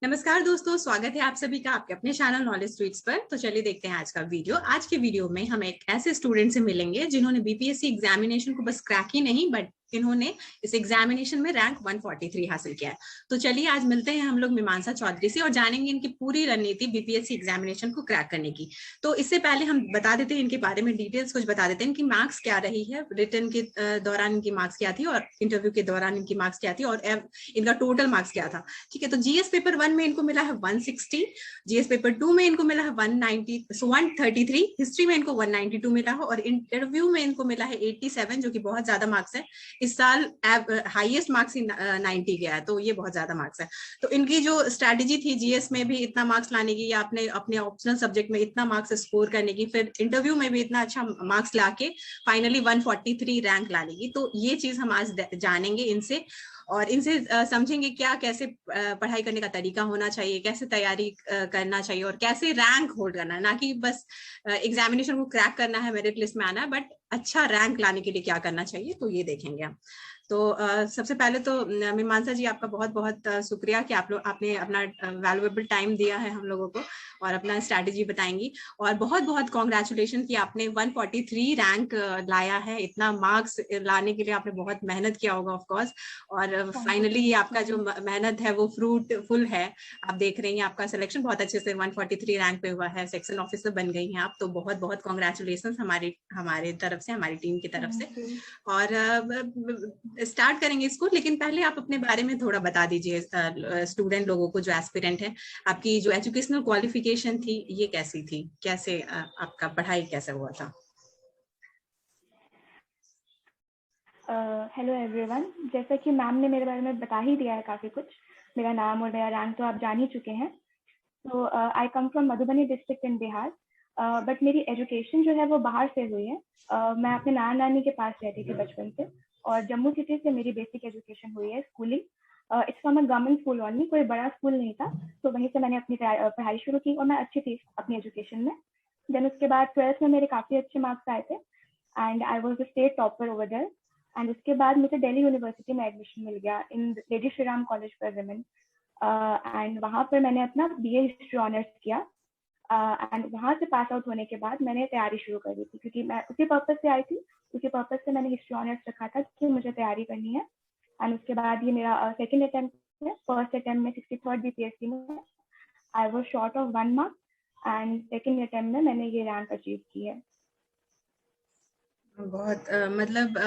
नमस्कार दोस्तों, स्वागत है आप सभी का आपके अपने चैनल नॉलेज ट्वीट्स पर। तो चलिए देखते हैं आज का वीडियो। आज के वीडियो में हम एक ऐसे स्टूडेंट से मिलेंगे जिन्होंने बीपीएससी एग्जामिनेशन को बस क्रैक ही नहीं बट इन्होंने इस एग्जामिनेशन में रैंक 143 हासिल किया है। तो चलिए आज मिलते हैं हम लोग मीमांसा चौधरी से और जानेंगे इनकी पूरी रणनीति बीपीएससी एग्जामिनेशन को क्रैक करने की। तो इससे पहले हम बता देते हैं इनके बारे में डिटेल्स कुछ बता देते हैं। इनकी मार्क्स क्या रही है, रिटर्न के दौरान इनकी मार्क्स क्या थी और इंटरव्यू के दौरान इनकी मार्क्स क्या थी और इनका टोटल मार्क्स क्या था। ठीक है, तो जीएस पेपर 1 में इनको मिला है 160, जीएस पेपर 2 में इनको मिला है 133, हिस्ट्री में इनको 192 मिला है और इंटरव्यू में इनको मिला है 87, जो कि बहुत ज्यादा मार्क्स है। इस साल हाईएस्ट मार्क्स ही 90 गया है, तो ये बहुत ज्यादा मार्क्स है। तो इनकी जो स्ट्रैटेजी थी जीएस में भी इतना मार्क्स लाने की या अपने ऑप्शनल सब्जेक्ट में इतना मार्क्स स्कोर करने की, फिर इंटरव्यू में भी इतना अच्छा मार्क्स लाके फाइनली 143 रैंक लाने की, तो ये चीज हम आज जानेंगे इनसे और इनसे समझेंगे क्या कैसे पढ़ाई करने का तरीका होना चाहिए, कैसे तैयारी करना चाहिए और कैसे रैंक होल्ड करना है। ना कि बस एग्जामिनेशन को क्रैक करना है, मेरिट लिस्ट में आना है, बट अच्छा रैंक लाने के लिए क्या करना चाहिए, तो ये देखेंगे हम। तो सबसे पहले तो मीमांसा जी आपका बहुत बहुत शुक्रिया कि आपने अपना वैल्यूएबल टाइम दिया है हम लोगों को और अपना स्ट्रैटेजी बताएंगी। और बहुत बहुत कॉन्ग्रेचुलेशन कि आपने 143 रैंक लाया है। इतना मार्क्स लाने के लिए आपने बहुत मेहनत किया होगा ऑफ कोर्स, और फाइनली आपका जो मेहनत है वो फ्रूटफुल है। आप देख रही हैं आपका सिलेक्शन बहुत अच्छे से 143 रैंक पे हुआ है, सेक्शन ऑफिसर बन गई हैं आप, तो बहुत बहुत कॉन्ग्रेचुलेशन हमारे तरफ से, हमारी टीम की तरफ से। और स्टार्ट करेंगे इसको, लेकिन पहले आप अपने बारे में थोड़ा बता दीजिए स्टूडेंट लोगों को जो एस्पिरेंट है। आपकी जो एजुकेशनल क्वालिफिकेशन थी ये कैसी थी, कैसे आपका पढ़ाई कैसे हुआ था? हेलो एवरीवन, जैसा कि मैम ने मेरे बारे में बता ही दिया है काफ़ी कुछ। मेरा नाम और मेरा रैंक तो आप जान ही चुके हैं। तो I come from Madhubani district in Bihar, but मेरी एजुकेशन जो है वो बाहर से हुई है। मैं अपने नाना नानी के पास रहती थी बचपन से और जम्मू सिटी से मेरी बेसिक एजुकेशन हुई है, schooling. It's from a government school only, कोई बड़ा स्कूल नहीं था, तो वहीं से मैंने अपनी पढ़ाई शुरू की और मैं अच्छी थी अपनी एजुकेशन में। देन उसके बाद 12th में मेरे काफ़ी अच्छे मार्क्स आए थे and I was the state topper over there. And उसके बाद मुझे दिल्ली यूनिवर्सिटी में एडमिशन मिल गया in lady Shri Ram college for women. And वहाँ पर मैंने अपना बीए हिस्ट्री ऑनर्स किया। एंड वहाँ से पास आउट होने के बाद मैंने तैयारी शुरू कर दी थी, क्योंकि मैं उसी पर्पज से आई थी, उसी पर्पज से मैंने हिस्ट्री ऑनर्स रखा था कि मुझे तैयारी करनी है। एंड उसके बाद ये मेरा सेकेंड अटेम्प्ट है। फर्स्ट अटेम्प्ट में 63rd बीपीएससी में I was short of 1 mark and second attempt में मैंने ये रैंक अचीव की है। बहुत मतलब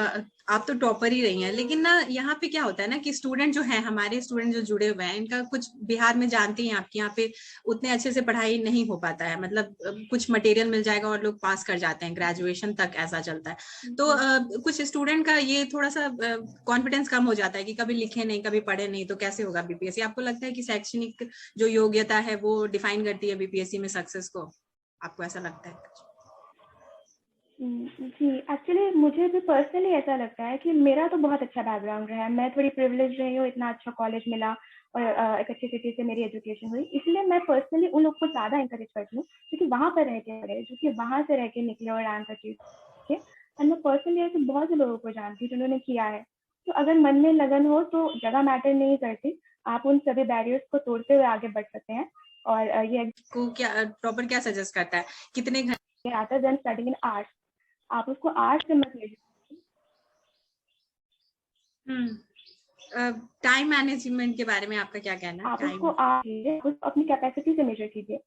आप तो टॉपर ही रही हैं, लेकिन ना यहाँ पे क्या होता है ना कि स्टूडेंट जो है, हमारे स्टूडेंट जो जुड़े हुए हैं, इनका कुछ बिहार में जानते हैं आपके यहाँ पे उतने अच्छे से पढ़ाई नहीं हो पाता है। मतलब कुछ मटेरियल मिल जाएगा और लोग पास कर जाते हैं, ग्रेजुएशन तक ऐसा चलता है। तो कुछ स्टूडेंट का ये थोड़ा सा कॉन्फिडेंस कम हो जाता है कि कभी लिखे नहीं, कभी पढ़े नहीं, तो कैसे होगा बीपीएससी। आपको लगता है कि शैक्षणिक जो योग्यता है वो डिफाइन करती है बीपीएससी में सक्सेस को? आपको ऐसा लगता है? जी, एक्चुअली मुझे भी पर्सनली ऐसा लगता है कि मेरा तो बहुत अच्छा बैकग्राउंड रहा है। मैं थोड़ी प्रिविलेज रही हूँ, इतना अच्छा कॉलेज मिला और एक अच्छी सिटी से मेरी एजुकेशन हुई, इसलिए मैं पर्सनली उन लोग को ज़्यादा इंकरेज करती हूँ क्योंकि वहाँ पर रह के पढ़े, जो कि वहाँ से रह के निकले और रैंक अचीव किए। एंड मैं पर्सनली ऐसे बहुत से लोगों को जानती हूँ जिन्होंने किया है। तो अगर मन में लगन हो तो जगह मैटर नहीं करती, आप उन सभी बैरियर्स को तोड़ते हुए आगे बढ़ सकते हैं। और ये को क्या टॉपर क्या सजेस्ट करता है, कितने घंटे आता देन स्टडिंग इन आर्ट्स, आप उसको आर्ट्स से मत लीजिए। टाइम मैनेजमेंट के बारे में आपका क्या कहना है? आप उसको अपनी कैपेसिटी से मेजर कीजिए।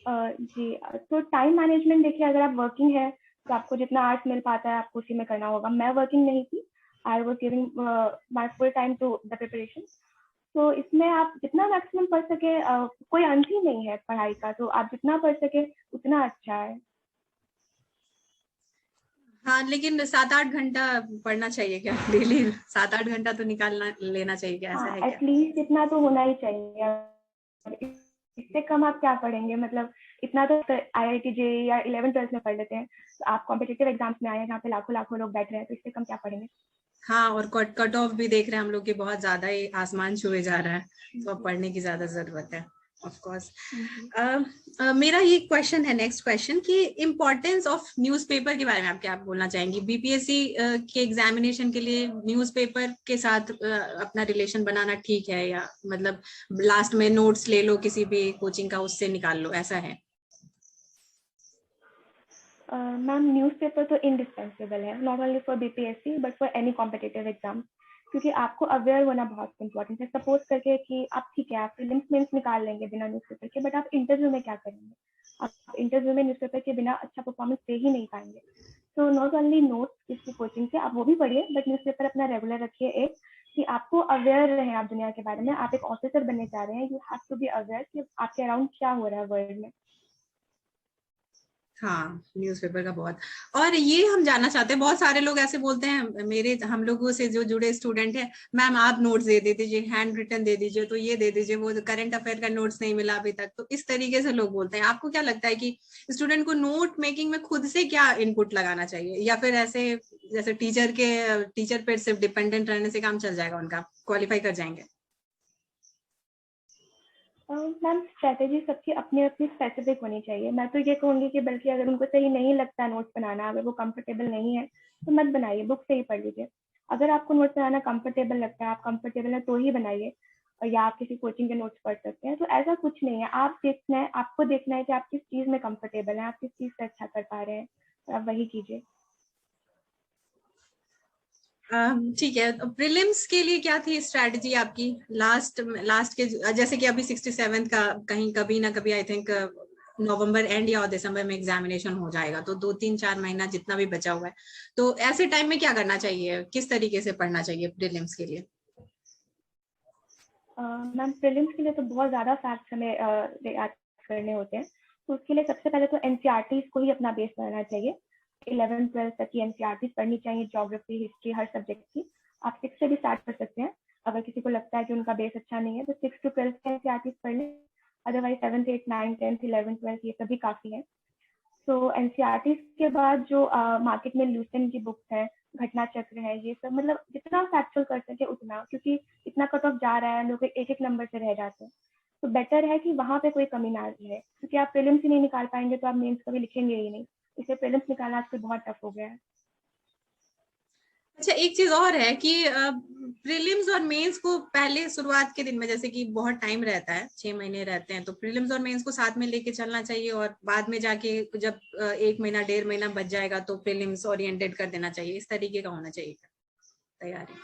जी, तो टाइम मैनेजमेंट देखिए, अगर आप वर्किंग है तो आपको जितना आवर्स मिल पाता है आपको उसी में करना होगा। मैं वर्किंग नहीं थी, I was giving my full time to the preparation. तो इसमें आप जितना मैक्सिमम पढ़ सके, कोई अंत ही नहीं है पढ़ाई का, तो आप जितना पढ़ सके उतना अच्छा है। हाँ, लेकिन 7-8 घंटा पढ़ना चाहिए क्या डेली? 7-8 घंटा तो निकालना लेना चाहिए क्या, ऐसा हाँ, है क्या? एटलीस्ट इतना तो होना ही चाहिए। इससे कम आप क्या पढ़ेंगे? मतलब इतना तो आईआईटी जेईई या 11th-12th में पढ़ लेते हैं, तो आप कॉम्पिटिटिव एग्जाम्स में आए हैं जहाँ पे लाखों लाखों लोग बैठ रहे हैं, तो इससे कम क्या पढ़ेंगे? हाँ, और कट ऑफ भी देख रहे हैं हम लोग कि बहुत ज्यादा ही आसमान छुए जा रहा है, तो अब पढ़ने की ज्यादा जरूरत है। Of course. मेरा ये क्वेश्चन है, नेक्स्ट क्वेश्चन, कि इम्पोर्टेंस ऑफ न्यूज़पेपर के बारे में आप क्या बोलना चाहेंगी? बीपीएससी के एग्जामिनेशन के लिए न्यूज़पेपर के साथ अपना रिलेशन बनाना ठीक है, या मतलब लास्ट में नोट्स ले लो किसी भी कोचिंग का, उससे निकाल लो, ऐसा है? मैम न्यूज़पेपर तो इंडिस्पेंसेबल है, not only for BPSC but for any competitive exam, क्योंकि आपको अवेयर होना बहुत इंपॉर्टेंट है। सपोज करके कि आप ठीक है, आप प्रीलिम्स मेंस निकाल लेंगे बिना न्यूज़पेपर के, बट आप इंटरव्यू में क्या करेंगे? आप इंटरव्यू में न्यूज़पेपर के बिना अच्छा परफॉर्मेंस दे ही नहीं पाएंगे। तो नॉट ओनली नोट्स किसी कोचिंग से, आप वो भी पढ़िए, बट न्यूज़पेपर अपना रेगुलर रखिए। एक कि आपको अवेयर रहे आप दुनिया के बारे में, आप एक ऑफिसर बनने जा रहे हैं, you have to be aware कि आपके अराउंड क्या हो रहा है वर्ल्ड में। हाँ, न्यूज़पेपर का बहुत। और ये हम जानना चाहते हैं, बहुत सारे लोग ऐसे बोलते हैं, मेरे हम लोगों से जो जुड़े स्टूडेंट हैं, मैम आप नोट्स दे दीजिए, हैंड रिटन दे दीजिए, तो ये दे दीजिए, वो करंट अफेयर का नोट्स नहीं मिला अभी तक। तो इस तरीके से लोग बोलते हैं। आपको क्या लगता है कि स्टूडेंट को नोट मेकिंग में खुद से क्या इनपुट लगाना चाहिए, या फिर ऐसे जैसे टीचर पे सिर्फ डिपेंडेंट रहने से काम चल जाएगा, उनका क्वालिफाई कर जाएंगे? मैम स्ट्रेटेजी सबकी अपनी अपनी स्पेसिफिक होनी चाहिए। मैं तो ये कहूँगी कि बल्कि अगर उनको सही नहीं लगता नोट्स बनाना, अगर वो कंफर्टेबल नहीं है, तो मत बनाइए, बुक से ही पढ़ लीजिए। अगर आपको नोट्स बनाना कंफर्टेबल लगता है, आप कंफर्टेबल है तो ही बनाइए, या आप किसी कोचिंग के नोट्स पढ़ सकते हैं। तो ऐसा कुछ नहीं है, आप देखना है, आपको देखना है कि आप किस चीज़ में कंफर्टेबल हैं, आप किस चीज़ से अच्छा कर पा रहे हैं, तो आप वही कीजिए। ठीक है। प्रीलिम्स के लिए क्या थी स्ट्रैटेजी आपकी? लास्ट के जैसे कि अभी 67 का कहीं कभी ना कभी आई थिंक नवंबर एंड या दिसंबर में एग्जामिनेशन हो जाएगा, तो 2-3-4 महीना जितना भी बचा हुआ है, तो ऐसे टाइम में क्या करना चाहिए, किस तरीके से पढ़ना चाहिए प्रीलिम्स के लिए? मैम प्रीलिम्स के लिए तो बहुत ज़्यादा फैक्ट्स हमें याद करने होते हैं। तो उसके लिए सबसे पहले तो एनसीईआरटीज़ को ही अपना बेस बनाना चाहिए। 11th-12th तक की एनसीईआरटीज़ पढ़नी चाहिए, ज्योग्राफी, हिस्ट्री, हर सब्जेक्ट की। आप 6 से भी स्टार्ट कर सकते हैं। अगर किसी को लगता है कि उनका बेस अच्छा नहीं है, तो 6 to 12 की एनसीईआरटीज़ पढ़ लें। Otherwise 7th, 8th, 9th, 10th, 11th, 12th ये सभी काफ़ी है। तो एनसीईआरटी के बाद जो मार्केट में लूसेंट की बुक्स है, घटना चक्र है, ये सब मतलब जितना फैक्चुअल कर सके उतना, क्योंकि इतना कट ऑफ जा रहा है, लोग एक एक नंबर से रह जाते हैं। तो बेटर है कि वहां पे कोई कमी ना रहे, क्योंकि आप प्रीलिम्स ही नहीं निकाल पाएंगे तो आप मेंस कभी लिखेंगे ही नहीं। इसलिए प्रीलिम्स निकालना आजकल बहुत टफ हो गया है। अच्छा, एक चीज और है कि प्रीलिम्स और मेंस को पहले शुरुआत के दिन में, जैसे कि बहुत टाइम रहता है, 6 महीने रहते हैं, तो प्रीलिम्स और मेंस को साथ में लेके चलना चाहिए, और बाद में जाके जब 1 महीना 1.5 महीना बच जाएगा तो प्रीलिम्स ओरिएंटेड कर देना चाहिए, इस तरीके का होना चाहिए तैयारी?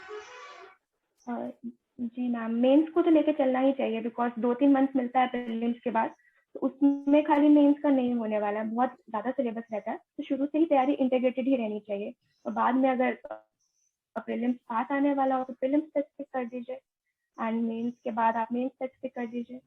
जी मैम, मेंस को तो लेके चलना ही चाहिए, बिकॉज 2-3 मंथ मिलता है प्रीलिम्स के बाद। तो उसमें खाली मेंस का नहीं होने वाला है, बहुत ज्यादा सिलेबस रहता है, तो शुरू से ही तैयारी इंटीग्रेटेड ही रहनी चाहिए। और बाद में अगर प्रीलिम्स पास आने वाला हो तो प्रीलिम्स स्पेसिफिक कर दीजिए, एंड मेंस के बाद आप मेंस स्पेसिफिक कर दीजिए।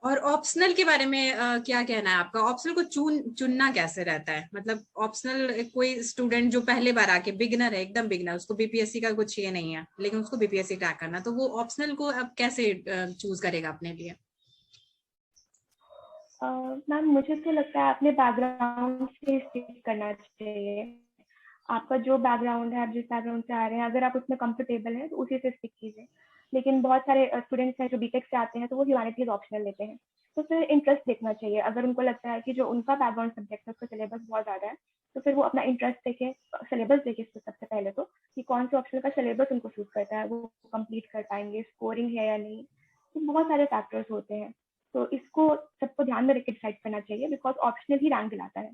और ऑप्शनल के बारे में क्या कहना है आपका? ऑप्शनल को चुनना कैसे रहता है? मतलब ऑप्शनल कोई स्टूडेंट जो पहले बार आके बिगिनर है, एकदम बिगिनर, उसको बीपीएससी का कुछ ये नहीं है, लेकिन उसको बीपीएससी क्रैक करना, तो वो ऑप्शनल को अब कैसे चूज करेगा अपने लिए? मैम मुझे तो लगता है अपने बैकग्राउंड से स्टिक करना चाहिए। आपका जो बैकग्राउंड है, आप जिस बैकग्राउंड से आ रहे हैं, अगर आप उसमें कंफर्टेबल हैं तो उसी से स्टिक कीजिए। लेकिन बहुत सारे स्टूडेंट्स हैं जो बीटेक से आते हैं तो वो ह्यूमैनिटीज ऑप्शनल लेते हैं। तो फिर इंटरेस्ट देखना चाहिए, अगर उनको लगता है कि जो उनका बैकग्राउंड सब्जेक्ट है उसका सिलेबस बहुत ज़्यादा है, तो फिर वो अपना इंटरेस्ट देखें, सिलेबस देखें सबसे पहले तो, कि कौन से ऑप्शनल का सिलेबस उनको सूट करता है, वो कंप्लीट कर पाएंगे, स्कोरिंग है या नहीं। तो बहुत सारे फैक्टर्स होते हैं, तो इसको सबको ध्यान में रख के डिसाइड करना चाहिए, बिकॉज ऑप्शनल ही रैंक दिलाता है।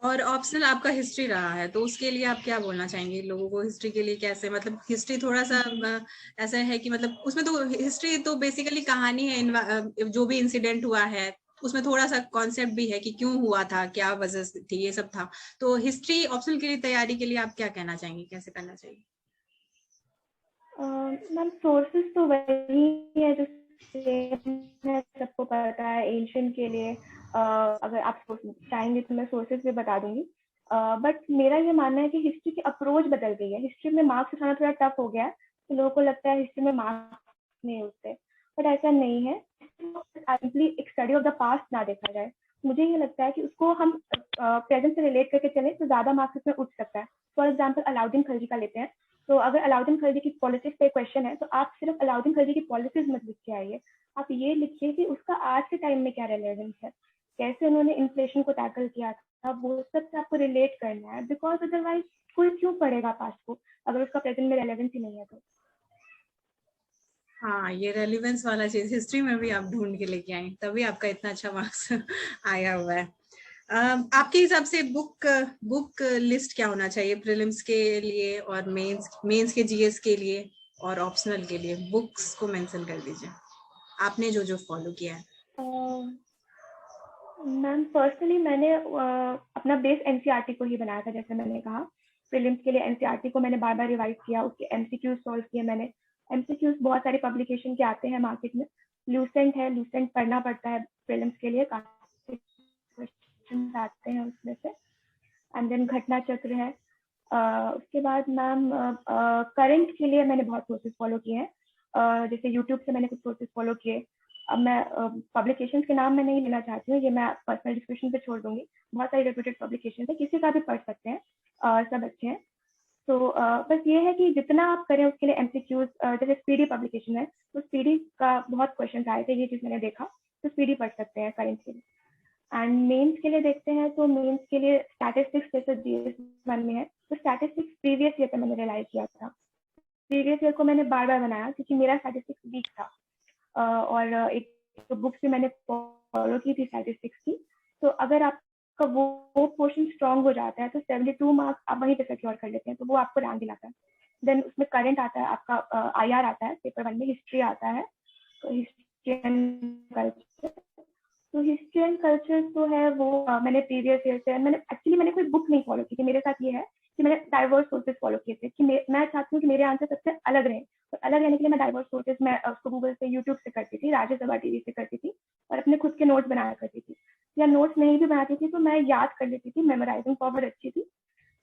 और ऑप्शनल आपका हिस्ट्री रहा है, तो उसके लिए आप क्या बोलना चाहेंगे लोगों को? हिस्ट्री के लिए कैसे, मतलब हिस्ट्री थोड़ा सा ऐसा है कि मतलब उसमें तो हिस्ट्री तो बेसिकली कहानी है, जो भी इंसिडेंट हुआ है उसमें थोड़ा सा कॉन्सेप्ट भी है कि क्यों हुआ था, क्या वजह थी, ये सब था। तो हिस्ट्री ऑप्शनल के लिए तैयारी के लिए आप क्या कहना चाहेंगे, कैसे करना चाहिए? मैम सोर्सेज तो वही है जो सबको पता है एंशियंट के लिए। अगर आप चाहेंगे तो मैं सोर्सेज भी बता दूंगी। बट मेरा ये मानना है कि हिस्ट्री की अप्रोच बदल गई है। हिस्ट्री में मार्क्स उठाना थोड़ा टफ हो गया है, तो लोगों को लगता है हिस्ट्री में मार्क्स नहीं होते, बट ऐसा नहीं है। सिंपली एक स्टडी ऑफ द पास्ट ना देखा जाए, मुझे ये लगता है कि उसको हम प्रेजेंट से रिलेट करके चले तो ज्यादा मार्क्स उसमें उठ सकता है। फॉर एग्जाम्पल अलाउद्दीन खिलजी का लेते हैं, तो अगर अलाउद्दीन खिलजी की पॉलिसीज पे क्वेश्चन है तो आप सिर्फ अलाउद्दीन खिलजी की पॉलिसीज मत लिख के आइए, आप ये लिखिए कि उसका आज के टाइम में क्या रेलेवेंस है, कैसे उन्होंने इन्फ्लेशन को टैकल किया था, वो सब से आपको रिलेट करना है, बिकॉज अदरवाइज कोई क्यों पढ़ेगा पास्ट को अगर उसका प्रेजेंट में रेलेवेंस ही नहीं है तो। हाँ, ये रेलिवेंस वाला चीज हिस्ट्री में भी आप ढूंढ के लेके आई, तभी आपका इतना अच्छा मार्क्स आया हुआ है। आपके हिसाब से बुक लिस्ट क्या होना चाहिए प्रीलिम्स के लिए और मेंस के जीएस के लिए और ऑप्शनल के लिए? बुक्स को मेंशन कर दीजिए, आपने जो जो फॉलो किया है। मैम पर्सनली मैंने अपना बेस एनसीईआरटी को ही बनाया था, जैसे मैंने कहा प्रीलिम्स के लिए एनसीईआरटी को मैंने बार बार रिवाइज किया, उसके एमसीक्यूज सॉल्व किए मैंने। एमसीक्यूज बहुत सारे पब्लिकेशन के आते हैं मार्केट में, लूसेंट है, लूसेंट पढ़ना पड़ता है प्रीलिम्स के लिए, काफी क्वेश्चन आते हैं उसमें से। एंड देन घटना चक्र है। उसके बाद मैम करंट के लिए मैंने बहुत सोर्सेज फॉलो किए हैं, जैसे यूट्यूब से मैंने कुछ सोर्सेज फॉलो किए। अब मैं पब्लिकेशंस के नाम मैं नहीं लेना चाहती हूँ, ये मैं पर्सनल डिस्क्रिप्शन पे छोड़ दूंगी, बहुत सारी रेप्यूटेड पब्लिकेशन है, किसी का भी पढ़ सकते हैं, सब अच्छे हैं। तो बस ये है कि जितना आप करें उसके लिए एमसीक्यूज, जैसे स्पीडी पब्लिकेशन है तो स्पीडी का बहुत क्वेश्चन आए थे, ये चीज़ मैंने देखा, तो स्पीडी पढ़ सकते हैं करेंट के लिए। एंड मेंस के लिए देखते हैं तो मेंस के लिए स्टैटिस्टिक्स जैसे जीएस 1 में है, तो स्टैटिस्टिक्स प्रीवियस ईयर पे मैंने रियलाइज किया था, प्रीवियस ईयर को मैंने बार बार बनाया क्योंकि मेरा स्टैटिस्टिक्स वीक था, और एक तो बुक्स भी मैंने फॉलो की थी स्टैटिस्टिक्स की। तो अगर आपका वो पोर्शन स्ट्रांग हो जाता है तो 72 मार्क्स आप वहीं पे सिक्योर कर लेते हैं, तो वो आपको रैंक दिलाता है। देन उसमें करंट आता है आपका, आईआर आता है, पेपर 1 में हिस्ट्री आता है, तो हिस्ट्री एंड कल्चर, तो हिस्ट्री एंड कल्चर तो है वो मैंने प्रीवियस ईयर से, मैंने कोई बुक नहीं फॉलो की थी। मेरे साथ ये है कि मैंने डाइवर्स सोर्सेज फॉलो किए थे कि मैं चाहती हूँ कि मेरे आंसर सबसे अलग रहे, तो अलग रहने के लिए मैं डाइवर्स सोर्सेज मैं उसको गूगल से, यूट्यूब से करती थी, राज्यसभा टीवी से करती थी, और अपने खुद के नोट्स बनाया करती थी, या नोट्स नहीं भी बनाती थी तो मैं याद कर लेती थी, मेमोराइजिंग पावर अच्छी थी,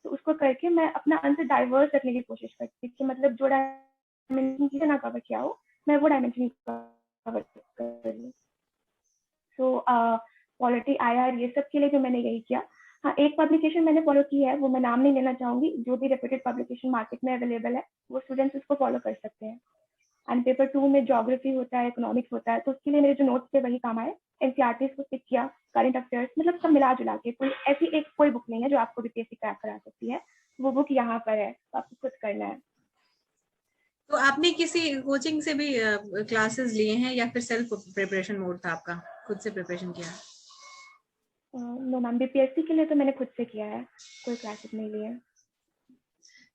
तो उसको करके मैं अपना आंसर डाइवर्स रखने की कोशिश करती थी कि मतलब जो डायमेंशन ना कवर किया हो मैं वो डायमेंशन कवर कर लूँ। तो पॉलिटी आईआर ये सब के लिए जो मैंने यही किया। हाँ, एक पब्लिकेशन मैंने फॉलो की है, वो मैं नाम नहीं लेना चाहूंगी, जो भी रेप्यूटेड पब्लिकेशन मार्केट में अवेलेबल है वो स्टूडेंट्स उसको फॉलो कर सकते हैं। एंड पेपर 2 में ज्योग्राफी होता है, इकोनॉमिक्स होता है, तो उसके लिए मेरे जो नोट्स थे वही काम आए, एनसीईआरटी को पिक किया, करंट अफेयर्स, मतलब सब मिला जुला के, कोई ऐसी एक कोई बुक नहीं है जो आपको बीपीएससी क्रैक करा सकती है, वो बुक यहाँ पर है, तो आपको खुद करना है। तो आपने किसी कोचिंग से भी क्लासेस लिए हैं या फिर सेल्फ प्रिपरेशन मोड था आपका, खुद से प्रिपरेशन किया? नो मैम, बीपीएससी के लिए तो मैंने खुद से किया है, कोई क्लासेस नहीं लिए।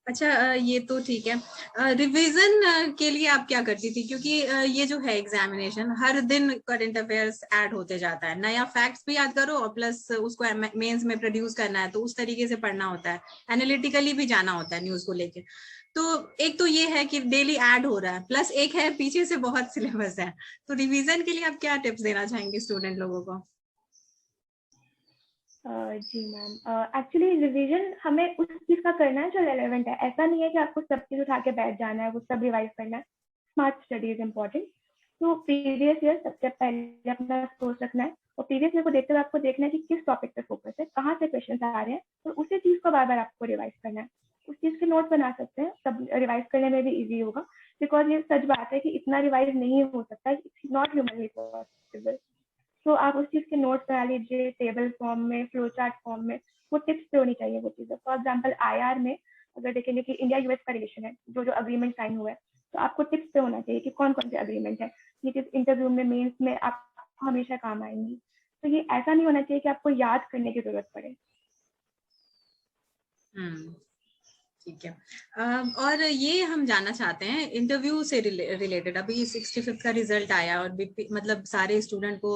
अच्छा, ये तो ठीक है। रिवीजन के लिए आप क्या करती थी? क्योंकि ये जो है एग्जामिनेशन, हर दिन करंट अफेयर्स ऐड होते जाता है, नया फैक्ट्स भी याद करो और प्लस उसको मेंस में प्रोड्यूस करना है, तो उस तरीके से पढ़ना होता है, एनालिटिकली भी जाना होता है न्यूज को लेके। तो एक तो ये है कि डेली ऐड हो रहा है, प्लस एक है पीछे से बहुत सिलेबस है, तो रिवीजन के लिए आप क्या टिप्स देना चाहेंगे स्टूडेंट लोगों को? जी मैम, एक्चुअली रिवीजन हमें उस चीज़ का करना है जो रेलेवेंट है, ऐसा नहीं है कि आपको सब चीज़ उठा के बैठ जाना है, वो सब रिवाइज करना है। Smart study is important. तो प्रीवियस ईयर सबसे पहले अपना सोच रखना है, और प्रीवियस ईयर को देखते हुए आपको देखना है कि किस टॉपिक पे फोकस है, कहाँ से क्वेश्चन आ रहे हैं, तो उसी चीज़ को बार बार आपको रिवाइज करना है। उस चीज़ के नोट बना सकते हैं, तब रिवाइज करने में भी ईजी होगा, बिकॉज ये सच बात है कि इतना रिवाइज नहीं हो सकता, इट्स नॉट ह्यूमनली पॉसिबल। तो आप उस चीज़ के नोट्स बना लीजिए, टेबल फॉर्म में, फ्लो चार्ट फॉर्म में, वो टिप्स पे होनी चाहिए वो चीज़ें। फॉर एग्जाम्पल आईआर में अगर देखेंगे कि इंडिया यूएस का रिलेशन है, जो जो अग्रीमेंट साइन हुआ है, तो आपको टिप्स पे होना चाहिए कि कौन कौन से अग्रीमेंट है, ये चीज़ इंटरव्यू में, मेंस में आपको हमेशा काम आएंगी। तो ये ऐसा नहीं होना चाहिए कि आपको याद करने की जरूरत पड़े। ठीक है। और ये हम जानना चाहते हैं इंटरव्यू से रिलेटेड, अभी 65th का रिजल्ट आया और मतलब सारे स्टूडेंट को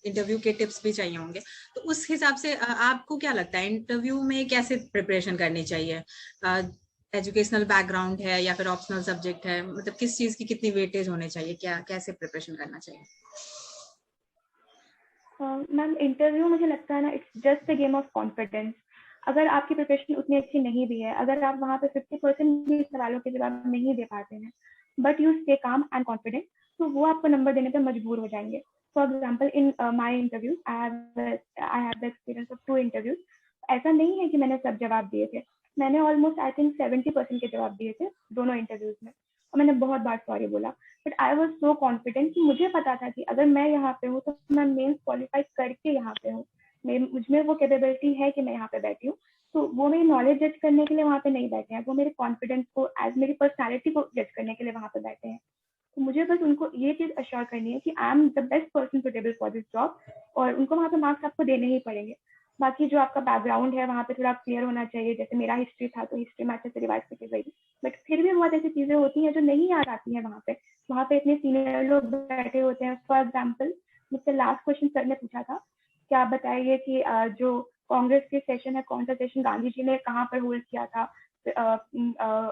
इंटरव्यू के टिप्स भी चाहिए होंगे, तो उस हिसाब से आपको क्या लगता है इंटरव्यू में कैसे प्रिपरेशन करनी चाहिए? एजुकेशनल बैकग्राउंड है या फिर ऑप्शनल सब्जेक्ट है, मतलब किस चीज की कितनी वेटेज होने चाहिए, क्या कैसे प्रिपरेशन करना चाहिए? मैम इंटरव्यू मुझे लगता है ना, it's just a game of confidence. अगर आपकी प्रिपरेशन उतनी अच्छी नहीं भी है, अगर आप वहाँ पे 50% भी सवालों के जवाब नहीं दे पाते हैं, but you stay calm and confident, तो वो आपको नंबर देने पे मजबूर हो जाएंगे। For example in my interviews, I have the experience of 2 interviews. ऐसा नहीं है कि मैंने सब जवाब दिए थे, मैंने ऑलमोस्ट आई थिंक 70% के जवाब दिए थे दोनों इंटरव्यूज में, और मैंने बहुत बार सॉरी बोला, but I was so confident कि मुझे पता था कि अगर मैं यहाँ पे हूँ तो मैं मेंस क्वालिफाई करके यहाँ पे हूँ, मुझमें वो कैपेबिलिटी है कि मैं यहाँ पे बैठी हूँ। तो वो मेरी नॉलेज जज करने के लिए वहाँ पे नहीं बैठे हैं, वो मेरे कॉन्फिडेंस को एज मेरी पर्सनैलिटी को जज करने के लिए वहाँ पे बैठे हैं। तो मुझे बस उनको ये चीज अश्योर करनी है कि I am the best person suitable for this job, और उनको वहाँ पे मार्क्स आपको देने ही पड़ेंगे। बाकी जो आपका बैकग्राउंड है वहाँ पे थोड़ा क्लियर होना चाहिए, जैसे मेरा हिस्ट्री था तो हिस्ट्री में अच्छे से रिवाइज करके गई, बट फिर भी बहुत ऐसी चीजें होती हैं जो नहीं याद आती हैं वहाँ पे इतने सीनियर लोग बैठे होते हैं। फॉर एग्जाम्पल मुझसे लास्ट क्वेश्चन सर ने पूछा था कि आप बताइए कि जो कांग्रेस के सेशन है, कौन सा सेशन गांधी जी ने कहाँ पर होल्ड किया था,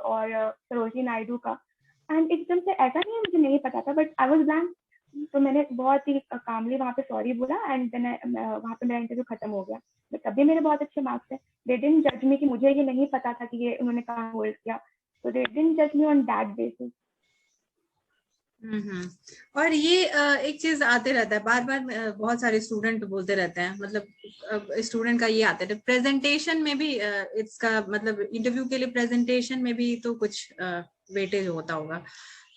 और सरोजिनी नायडू का। एंड एकदम से ऐसा नहीं है मुझे नहीं पता था, बट आई वाज ब्लैंक। तो मैंने बहुत ही कामली वहाँ पे सॉरी बोला, एंड देन वहाँ पे मेरा इंटरव्यू खत्म हो गया। बट तब भी मेरे बहुत अच्छे मार्क्स थे। दे डिडंट जज मी कि मुझे ये नहीं पता था कि ये उन्होंने कहाँ होल्ड किया, तो दे डिडंट जज मी ऑन दैट बेसिस। और ये एक चीज आते रहता है बार बार, बहुत सारे स्टूडेंट बोलते रहते हैं, मतलब स्टूडेंट का ये आता है प्रेजेंटेशन में भी, इसका मतलब इंटरव्यू के लिए प्रेजेंटेशन में भी तो कुछ वेटेज होता होगा।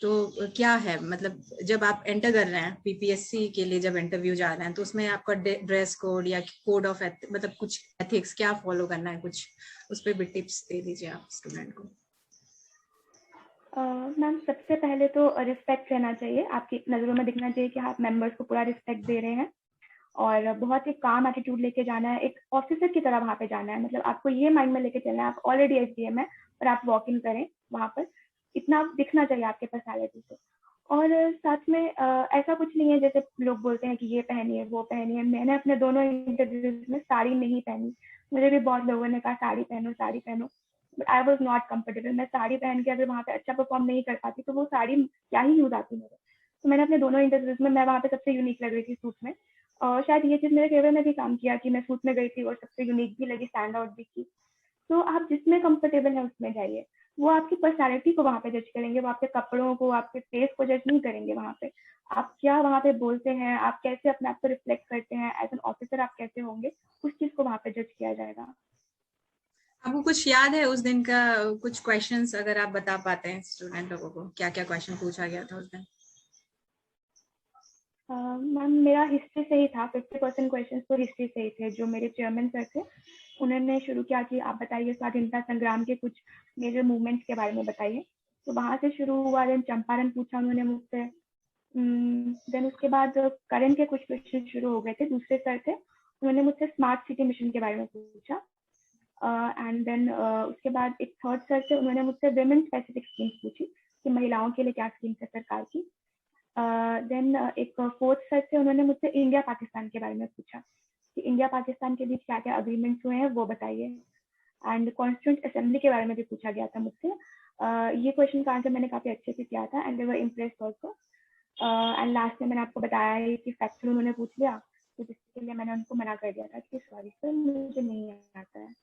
तो क्या है, मतलब जब आप एंटर कर रहे हैं पीपीएससी के लिए, जब इंटरव्यू जा रहे हैं, तो उसमें आपका ड्रेस कोड या कोड ऑफ मतलब कुछ एथिक्स क्या फॉलो करना है, कुछ उस पर भी टिप्स दे दीजिए आप स्टूडेंट को। मैम सबसे पहले तो रिस्पेक्ट रहना चाहिए, आपकी नज़रों में दिखना चाहिए कि आप मेंबर्स को पूरा रिस्पेक्ट दे रहे हैं, और बहुत ही काम एटीट्यूड लेके जाना है, एक ऑफिसर की तरह वहाँ पे जाना है। मतलब आपको ये माइंड में लेके चलना है आप ऑलरेडी एसडीएम है और आप वॉक इन करें वहाँ पर, इतना दिखना चाहिए आपके पर्सनैलिटी से। और साथ में ऐसा कुछ नहीं है जैसे लोग बोलते हैं कि ये पहनिए वो पहनिए। मैंने अपने दोनों इंटरव्यूज में साड़ी नहीं पहनी, मुझे भी बहुत लोगों ने कहा साड़ी पहनो साड़ी पहनो, but I was not comfortable. मैं साड़ी पहन के अगर वहाँ पे अच्छा परफॉर्म नहीं कर पाती तो वो साड़ी क्या ही यूज आती मेरे। तो मैंने अपने दोनों इंटरव्यूज में मैं वहाँ पे सबसे यूनिक लग रही थी सूट में, और शायद ये चीज मेरे फेवर में भी काम किया कि मैं सूट में गई थी और सबसे यूनिक भी लगी, स्टैंड आउट भी की। तो आप जिसमें कंफर्टेबल है उसमें जाइए, वो आपकी पर्सनैलिटी को वहाँ पे जज करेंगे, वो आपके कपड़ों को आपके फेस को जज नहीं करेंगे। वहाँ पे आप क्या वहाँ पे बोलते हैं, आप कैसे अपने आप को रिफ्लेक्ट करते हैं एज एन ऑफिसर, आप कैसे होंगे, उस चीज को वहाँ पे जज किया जाएगा। आपको कुछ याद है उस दिन का, कुछ क्वेश्चंस अगर आप बता पाते हैं स्टूडेंट लोगों को, क्या क्या क्वेश्चन पूछा गया था उस दिन? मैम मेरा हिस्ट्री से ही था, 50% क्वेश्चन तो हिस्ट्री से ही थे। जो मेरे चेयरमैन सर थे उन्होंने शुरू किया कि आप बताइए स्वाधीनता संग्राम के कुछ मेजर मूवमेंट्स के बारे में बताइए। तो वहां से शुरू हुआ, देन चंपारण पूछा उन्होंने मुझसे, देन उसके बाद करंट के कुछ क्वेश्चन शुरू हो गए थे। दूसरे सर थे उन्होंने मुझसे स्मार्ट सिटी मिशन के बारे में पूछा, एंड देन उसके बाद एक थर्ड सर थे उन्होंने मुझसे वेमेन स्पेसिफिक स्कीम्स पूछी कि महिलाओं के लिए क्या स्कीम्स है सरकार की। देन एक फोर्थ सर थे उन्होंने मुझसे इंडिया पाकिस्तान के बारे में पूछा कि इंडिया पाकिस्तान के बीच क्या क्या अग्रीमेंट्स हुए हैं वो बताइए। एंड कॉन्स्टिट्यूंट असेंबली के बारे में भी पूछा गया था मुझसे। ये क्वेश्चन का आंसर मैंने काफी अच्छे से किया था, and they were impressed also. And last में मैंने आपको बताया है कि फैक्चुअल उन्होंने पूछ लिया, तो जिसके लिए मैंने उनको मना कर दिया था कि सॉरी सर मुझे नहीं आता है।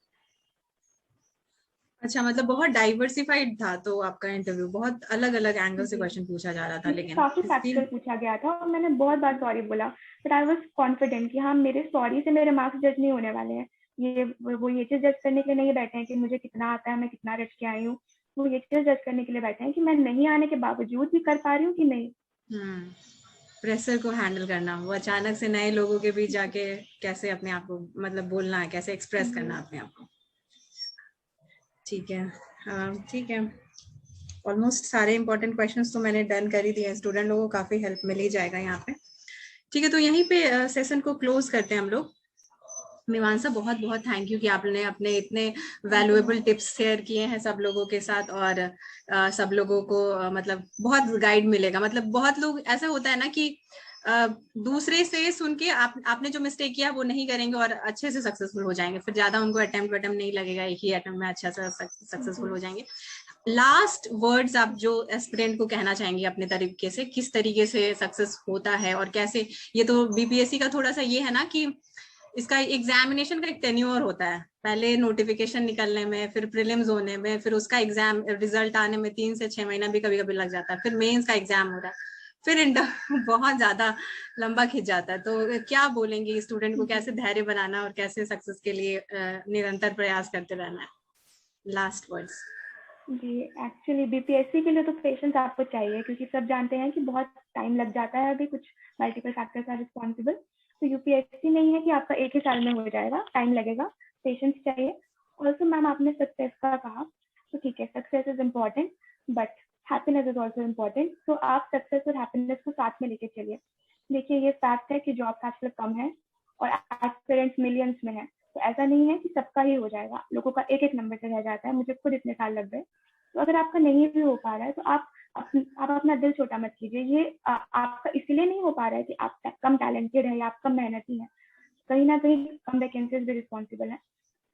अच्छा, मतलब बहुत डाइवर्सिफाइड था तो आपका इंटरव्यू, बहुत अलग अलग एंगल से क्वेश्चन पूछा जा रहा था, मुझसे लेकिन काफी फैक्चुअल पूछा गया था और मैंने बहुत बार सॉरी बोला, बट आई वाज कॉन्फिडेंट कि हाँ मेरे सॉरी से मेरे मार्क्स जज नहीं होने वाले हैं। ये वो ये चीज जज करने के लिए नहीं बैठे हैं कि मुझे कितना आता है, मैं कितना रट के आई हूँ। वो ये चीज जज करने के लिए बैठे हैं कि मैं नहीं आने के बावजूद भी कर पा रही हूँ कि नहीं। प्रेशर को हैंडल करना, वो अचानक से नए लोगों के बीच जाके कैसे अपने आप को मतलब बोलना है, कैसे एक्सप्रेस करना अपने आप को। ठीक है, ठीक है, ऑलमोस्ट सारे इंपॉर्टेंट क्वेश्चंस तो मैंने डन कर ही दिए, स्टूडेंट लोगों को काफी हेल्प मिल ही जाएगा यहाँ पे। ठीक है, तो यहीं पे सेशन को क्लोज करते हैं हम लोग। मीमांसा, बहुत बहुत थैंक यू कि आपने अपने इतने वैल्यूएबल टिप्स शेयर किए हैं सब लोगों के साथ, और सब लोगों को मतलब बहुत गाइड मिलेगा। मतलब बहुत लोग ऐसा होता है ना कि दूसरे से सुन के आपने जो मिस्टेक किया वो नहीं करेंगे और अच्छे से सक्सेसफुल हो जाएंगे, फिर ज्यादा उनको अटेम्प्ट नहीं लगेगा, एक ही अटेम्प्ट में अच्छा से सक्सेसफुल हो जाएंगे। लास्ट वर्ड्स आप जो एस्पिरेंट को कहना चाहेंगे अपने तरीके से, किस तरीके से सक्सेस होता है और कैसे? ये तो बीपीएससी का थोड़ा सा ये है ना कि इसका एग्जामिनेशन का एक टेन्योर होता है, पहले नोटिफिकेशन निकलने में, फिर प्रीलिम्स होने में, फिर उसका एग्जाम रिजल्ट आने में 3 से 6 महीना भी कभी कभी लग जाता है, फिर मेंस का एग्जाम हो रहा है, फिर इंटर बहुत ज्यादा लंबा खिंच जाता है। तो क्या बोलेंगे स्टूडेंट को, कैसे धैर्य बनाना और कैसे सक्सेस के लिए निरंतर प्रयास करते रहना है लास्ट वर्ड्स। जी, एक्चुअली बीपीएससी के लिए तो पेशेंस आपको चाहिए, क्योंकि सब जानते हैं कि बहुत टाइम लग जाता है, अभी कुछ मल्टीपल फैक्टर्स आर रिस्पॉन्सिबल। तो यूपीएससी नहीं है कि आपका एक ही साल में हो जाएगा, टाइम लगेगा, पेशेंस चाहिए। ऑल्सो मैम आपने सक्सेस का कहा, तो ठीक है, success is important but happiness is also important. तो आप सक्सेस और हैप्पीनेस को साथ में लेके चलिए। देखिए, ये फैक्ट है कि जॉब आजकल कम है और एस्पिरेंट्स मिलियंस में है, तो ऐसा नहीं है कि सबका ही हो जाएगा, लोगों का एक एक नंबर से रह जाता है। मुझे खुद इतने साल लग गए। तो अगर आपका नहीं भी हो पा रहा है तो आप अपना दिल छोटा मत कीजिए। ये आपका इसलिए नहीं हो पा रहा है कि आप कम टैलेंटेड है या आप कम मेहनती है, कहीं ना कहीं कम वैकेंसीज भी रिस्पॉन्सिबल है।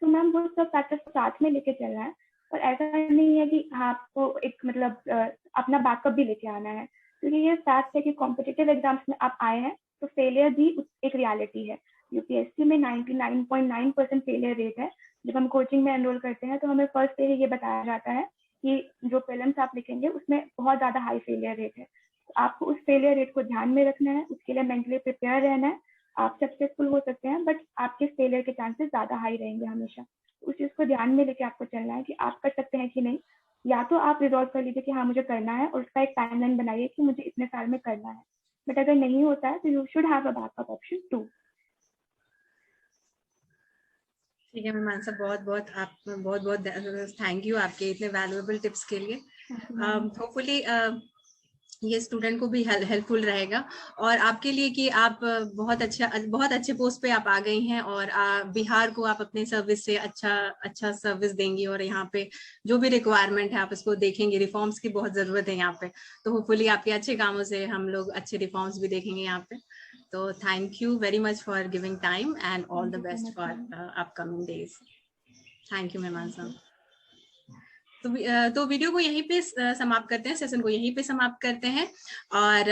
तो मैम वो सब फैक्टर्स को साथ में लेके चल रहा है, और ऐसा नहीं है कि आपको एक मतलब अपना बैकअप भी लेके आना है, क्योंकि ये फैक्ट है कि कॉम्पिटिटिव एग्जाम्स में आप आए हैं तो फेलियर भी एक रियलिटी है। यूपीएससी में 99.9% फेलियर रेट है। जब हम कोचिंग में एनरोल करते हैं तो हमें फर्स्ट से ही ये बताया जाता है कि जो प्रीलिम्स आप लिखेंगे उसमें बहुत ज्यादा हाई फेलियर रेट है। तो आपको उस फेलियर रेट को ध्यान में रखना है, उसके लिए मेंटली प्रिपेयर रहना है। आप सक्सेसफुल हो सकते हैं बट आपके फेलियर के चांसेस ज्यादा हाई रहेंगे हमेशा। उस चीज को ध्यान में लेके आपको चलना है कि आप कर सकते हैं कि नहीं। या तो आप रिजॉल्व कर लीजिए कि हाँ मुझे करना है, और उसका एक टाइमलाइन बनाइए कि मुझे इतने साल में करना है। बट अगर नहीं होता है तो you should have a backup option too. ठीक है मीमांसा, बहुत बहुत थैंक यू आपके इतने वैल्यूएबल टिप्स के लिए। होपफुली ये स्टूडेंट को भी हेल्पफुल रहेगा, और आपके लिए कि आप बहुत अच्छे पोस्ट पे आप आ गई हैं, और बिहार को आप अपने सर्विस से अच्छा सर्विस देंगी, और यहाँ पे जो भी रिक्वायरमेंट है आप इसको देखेंगे। रिफॉर्म्स की बहुत जरूरत है यहाँ पे, तो होपफुली आपके अच्छे कामों से हम लोग अच्छे रिफॉर्म्स भी देखेंगे यहाँ पे। तो thank you very much for giving time and all the best for upcoming days. Thank you मीमांसा। तो वीडियो को यहीं पे समाप्त करते हैं, सेशन को यहीं पे समाप्त करते हैं। और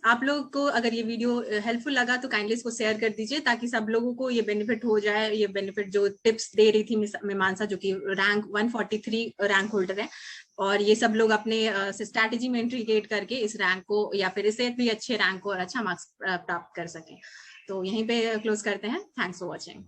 आप लोगों को अगर ये वीडियो हेल्पफुल लगा तो काइंडली इसको शेयर कर दीजिए, ताकि सब लोगों को ये बेनिफिट हो जाए। ये बेनिफिट जो टिप्स दे रही थी मीमांसा, जो कि रैंक 143 रैंक होल्डर है, और ये सब लोग अपने स्ट्रैटेजी में इंटीग्रेट करके इस रैंक को या फिर इससे भी अच्छे रैंक को और अच्छा मार्क्स प्राप्त कर सकें। तो यहीं पे क्लोज करते हैं। Thanks for watching.